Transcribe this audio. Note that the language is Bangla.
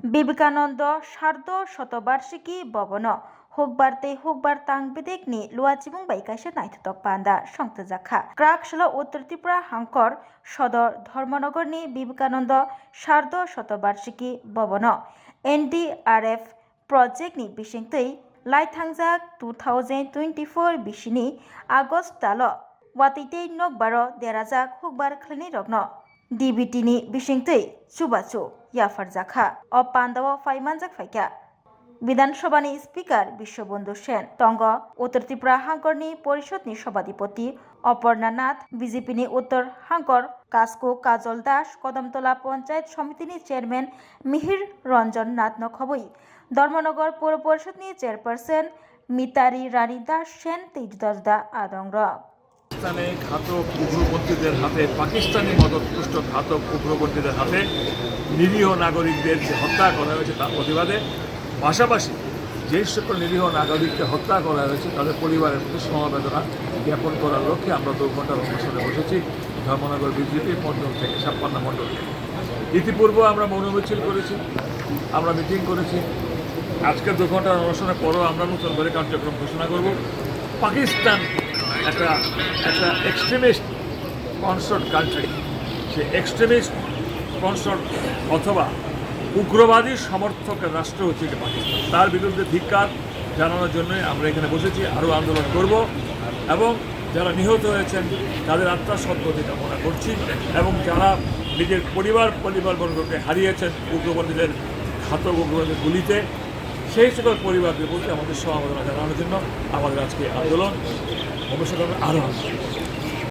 বিবেকানন্দ সার্ধ শতবার্ষিকী ভবন হুকবার তাংবিदेखनि लुवाचिबुं बाइकासे नायथावथाव पान्दा संतजाखा क्राकशल उत्तर त्रिपुरा हांकर सदर धर्मनगरनि विवेकानंद सार्ध शतबार्षिकी भवन NDRF प्रजेक्टनि बिसिंतै लाइथांजाक 2024 बिसिनि आगस्ट दाल वातैतै नकबार देराजाक हुकबार खलनि रग्न DBTनि बिसिंतै सुबाचु याफारजाखा अ पान्दाव फाइमानजाक फाइका विधानसभानि स्पीकार विश्वबंधु सेन तंग उत्तर त्रिपुरा हांकरनि परिषदनि सभाधिपति अपर्णा नाथ बीजेपीनि उत्तर हांकर कास्को काजल दास कदमतला पंचायत समितिनि चेयरमैन मिहिर रंजन नाथ नखबई धर्मनगर पौर परिषदनि चेयरपारसन मितारी रानी दास सेन तेजुदा आदंग পাকিস্তানে ঘাতক উগ্রপন্থীদের হাতে পাকিস্তানি মদতপুষ্ট ঘাতক উগ্রপন্থীদের হাতে নিরীহ নাগরিকদের যে হত্যা করা হয়েছে তার প্রতিবাদে পাশাপাশি যে সকল নিরীহ নাগরিককে হত্যা করা হয়েছে তাদের পরিবারের প্রতি সমবেদনা জ্ঞাপন করার লক্ষ্যে আমরা 2 ঘন্টার অনুষ্ঠানে বসেছি ধর্মনগর বিজেপি মণ্ডল থেকে 56 মণ্ডল থেকে। ইতিপূর্বে আমরা মৌনমিছিল করেছি, আমরা মিটিং করেছি। আজকের 2 ঘন্টার অনুষ্ঠানের পরও আমরা নতুন করে কার্যক্রম ঘোষণা করব। পাকিস্তান একটা এক্সট্রিমিস্ট কনসর্ট কান্ট্রি, সে এক্সট্রিমিস্ট কনসর্ট অথবা উগ্রবাদী সমর্থকের রাষ্ট্র হচ্ছে পাকিস্তান। তার বিরুদ্ধে ধিক্কার জানানোর জন্য আমরা এখানে বসেছি, আরও আন্দোলন করব এবং যারা নিহত হয়েছেন তাদের আত্মার সদ্গতি কামনা করছি এবং যারা নিজের পরিবারবর্গকে হারিয়েছেন উগ্রপন্থীদের ঘাতক উগ্রবাদের গুলিতে সেই সকল পরিবারদের প্রতি আমাদের সমবেদনা জানানোর জন্য আমাদের আজকে আন্দোলন ভবিষ্যতে আরও